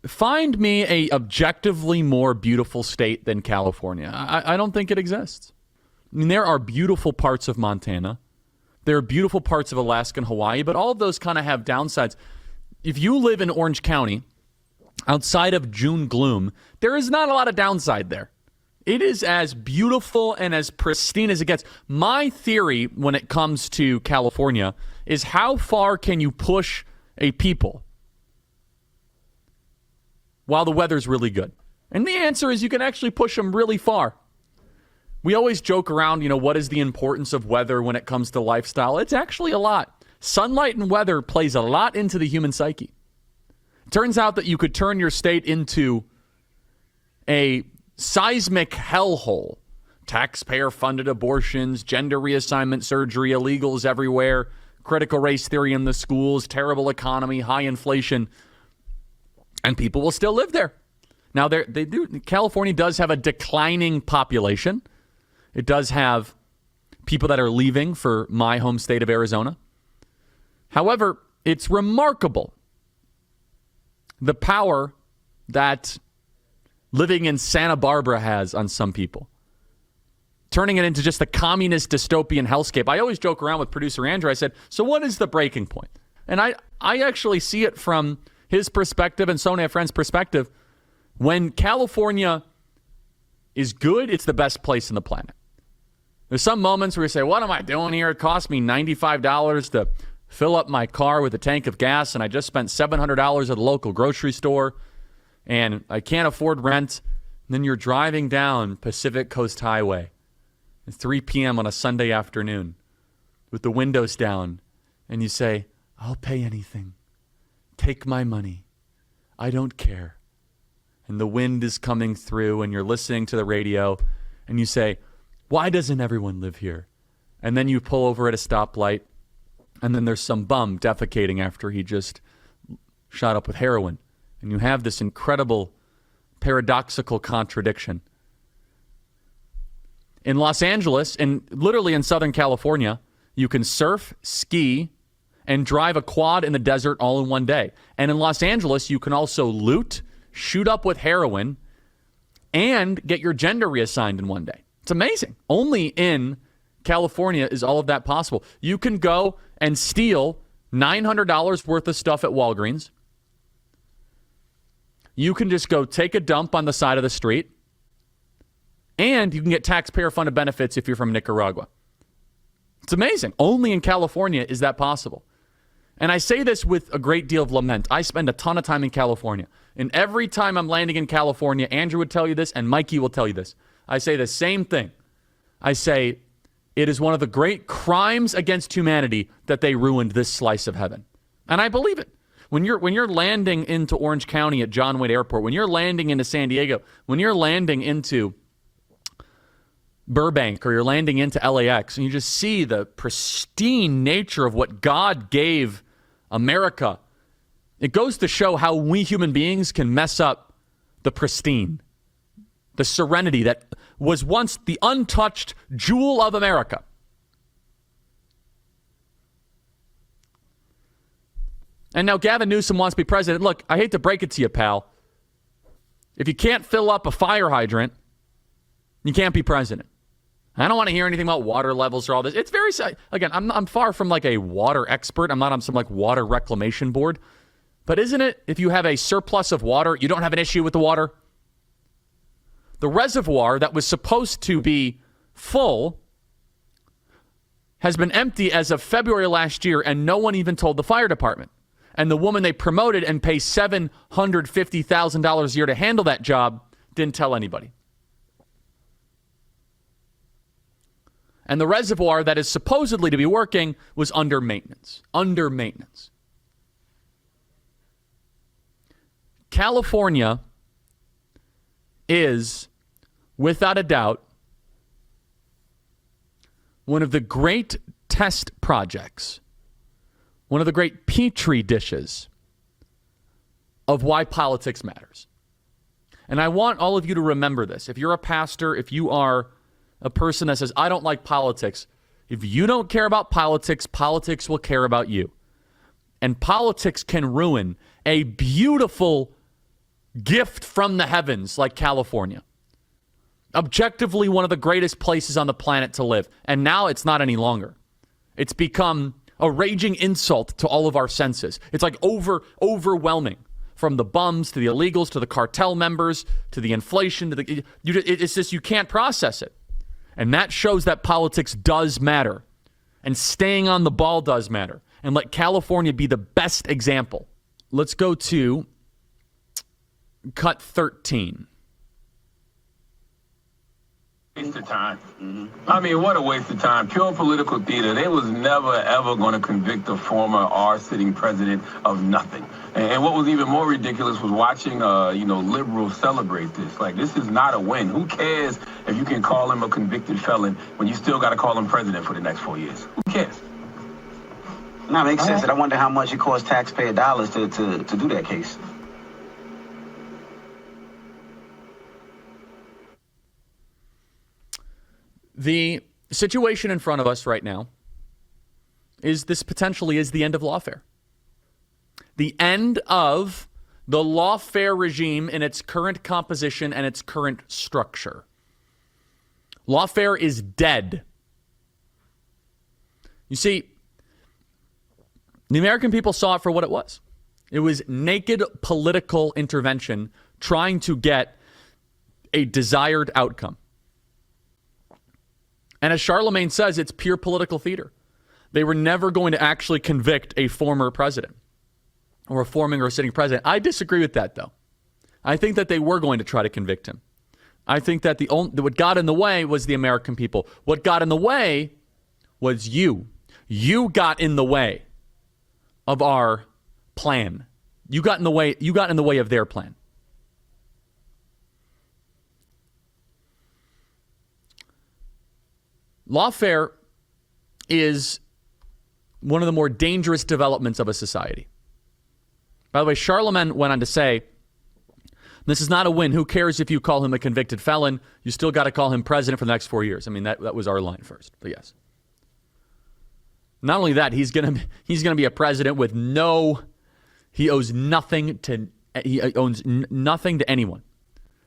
Find me a objectively more beautiful state than California. I don't think it exists. I mean, there are beautiful parts of Montana. There are beautiful parts of Alaska and Hawaii, but all of those kind of have downsides. If you live in Orange County, outside of June gloom, there is not a lot of downside there. It is as beautiful and as pristine as it gets. My theory when it comes to California is how far can you push a people while the weather's really good? And the answer is you can actually push them really far. We always joke around, what is the importance of weather when it comes to lifestyle? It's actually a lot. Sunlight and weather plays a lot into the human psyche. It turns out that you could turn your state into a seismic hellhole. Taxpayer-funded abortions, gender reassignment surgery, illegals everywhere, critical race theory in the schools, terrible economy, high inflation, and people will still live there. Now, California does have a declining population. It does have people that are leaving for my home state of Arizona. However, it's remarkable the power that living in Santa Barbara has on some people, turning it into just a communist dystopian hellscape. I always joke around with producer Andrew. I said, so what is the breaking point? And I actually see it from his perspective and Sonia Friend's perspective. When California is good, it's the best place on the planet. There's some moments where you say, what am I doing here? It cost me $95 to fill up my car with a tank of gas, and I just spent $700 at a local grocery store, and I can't afford rent. And then you're driving down Pacific Coast Highway at 3 p.m. on a Sunday afternoon with the windows down, and you say, I'll pay anything. Take my money. I don't care. And the wind is coming through, and you're listening to the radio, and you say, why doesn't everyone live here? And then you pull over at a stoplight, and then there's some bum defecating after he just shot up with heroin. And you have this incredible paradoxical contradiction. In Los Angeles, and literally in Southern California, you can surf, ski, and drive a quad in the desert all in one day. And in Los Angeles, you can also loot, shoot up with heroin, and get your gender reassigned in one day. It's amazing. Only in California is all of that possible. You can go and steal $900 worth of stuff at Walgreens. You can just go take a dump on the side of the street. And you can get taxpayer-funded benefits if you're from Nicaragua. It's amazing. Only in California is that possible. And I say this with a great deal of lament. I spend a ton of time in California. And every time I'm landing in California, Andrew would tell you this, and Mikey will tell you this. I say the same thing. I say, it is one of the great crimes against humanity that they ruined this slice of heaven. And I believe it. When you're landing into Orange County at John Wayne Airport, when you're landing into San Diego, when you're landing into Burbank or you're landing into LAX, and you just see the pristine nature of what God gave America, it goes to show how we human beings can mess up the pristine, the serenity that was once the untouched jewel of America. And now Gavin Newsom wants to be president. Look, I hate to break it to you, pal. If you can't fill up a fire hydrant, you can't be president. I don't want to hear anything about water levels or all this. It's very, again, I'm far from like a water expert. I'm not on some like water reclamation board. But isn't it, if you have a surplus of water, you don't have an issue with the water? The reservoir that was supposed to be full has been empty as of February last year, and no one even told the fire department. And the woman they promoted and pay $750,000 a year to handle that job didn't tell anybody. And the reservoir that is supposedly to be working was under maintenance. Under maintenance. California is, without a doubt, one of the great test projects, one of the great petri dishes of why politics matters. And I want all of you to remember this. If you're a pastor, if you are a person that says, I don't like politics, if you don't care about politics, politics will care about you. And politics can ruin a beautiful gift from the heavens like California. Objectively one of the greatest places on the planet to live. And now it's not any longer. It's become a raging insult to all of our senses. It's like overwhelming. From the bums to the illegals to the cartel members to the inflation to the it's just you can't process it. And that shows that politics does matter. And staying on the ball does matter. And let California be the best example. Let's go to cut 13. Waste of time. I mean, what a waste of time. Pure political theater. They was never, ever going to convict a former sitting president of nothing. And what was even more ridiculous was watching, liberals celebrate this. Like, this is not a win. Who cares if you can call him a convicted felon when you still got to call him president for the next 4 years? Who cares? No, it makes sense. And I wonder how much it costs taxpayer dollars to do that case. The situation in front of us right now is this potentially is the end of lawfare. The end of the lawfare regime in its current composition and its current structure. Lawfare is dead. You see, the American people saw it for what it was. It was naked political intervention trying to get a desired outcome. And as Charlemagne says, it's pure political theater. They were never going to actually convict a former president or a forming or sitting president. I disagree with that, though. I think that they were going to try to convict him. I think that what got in the way was the American people. What got in the way was you. You got in the way of our plan. You got in the way of their plan. Lawfare is one of the more dangerous developments of a society. By the way, Charlemagne went on to say, this is not a win. Who cares if you call him a convicted felon? You still got to call him president for the next 4 years. I mean, that was our line first, but yes. Not only that, he's gonna be a president with he owns nothing to anyone.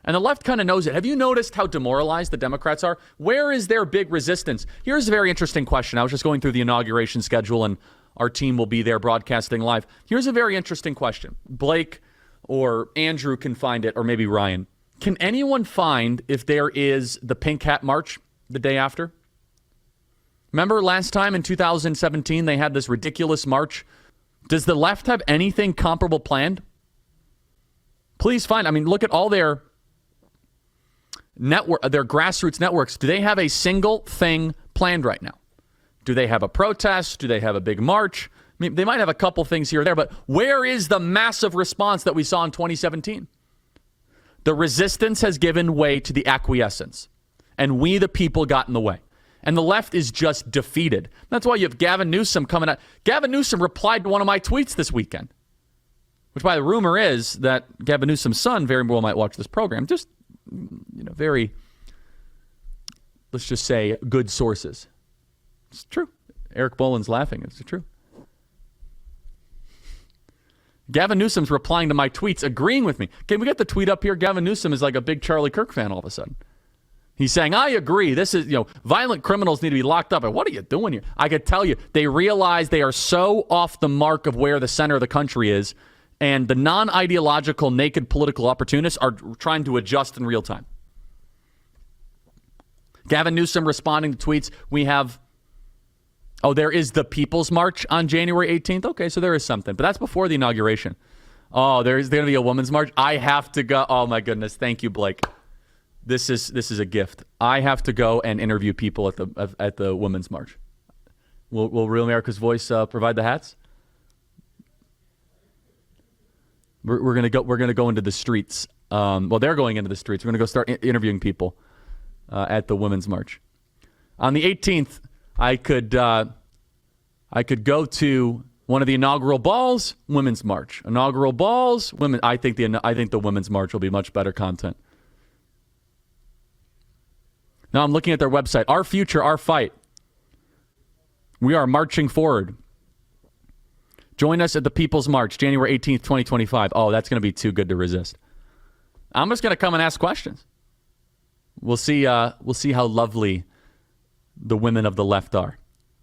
And the left kind of knows it. Have you noticed how demoralized the Democrats are? Where is their big resistance? Here's a very interesting question. I was just going through the inauguration schedule, and our team will be there broadcasting live. Here's a very interesting question. Blake or Andrew can find it, or maybe Ryan. Can anyone find if there is the Pink Hat March the day after? Remember last time in 2017, they had this ridiculous march? Does the left have anything comparable planned? Please find. I mean, look at all their grassroots networks. Do they have a single thing planned right now? Do they have a protest? Do they have a big march? I mean, they might have a couple things here or there, but where is the massive response that we saw in 2017? The resistance has given way to the acquiescence, and we, the people, got in the way. And the left is just defeated. That's why you have Gavin Newsom coming out. Gavin Newsom replied to one of my tweets this weekend, which, by the rumor is that Gavin Newsom's son very well might watch this program. Just, very, let's just say, good sources. It's true. Eric Boland's laughing. It's true. Gavin Newsom's replying to my tweets, agreeing with me. Can we get the tweet up here? Gavin Newsom is like a big Charlie Kirk fan all of a sudden. He's saying, I agree. This is, violent criminals need to be locked up. And what are you doing here? I could tell you, they realize they are so off the mark of where the center of the country is, and the non-ideological, naked political opportunists are trying to adjust in real time. Gavin Newsom responding to tweets. We have, there is the People's March on January 18th. Okay, so there is something. But that's before the inauguration. Oh, there's going to be a women's march. I have to go. Oh, my goodness. Thank you, Blake. This is a gift. I have to go and interview people at the Women's March. Will Real America's Voice provide the hats? We're gonna go into the streets. They're going into the streets. We're gonna go start interviewing people at the Women's March. On the 18th, I could go to one of the inaugural balls. Women's March. Inaugural balls. Women. I think the Women's March will be much better content. Now I'm looking at their website. Our future, our fight. We are marching forward. Join us at the People's March, January 18th, 2025. Oh, that's going to be too good to resist. I'm just going to come and ask questions. We'll see how lovely the women of the left are.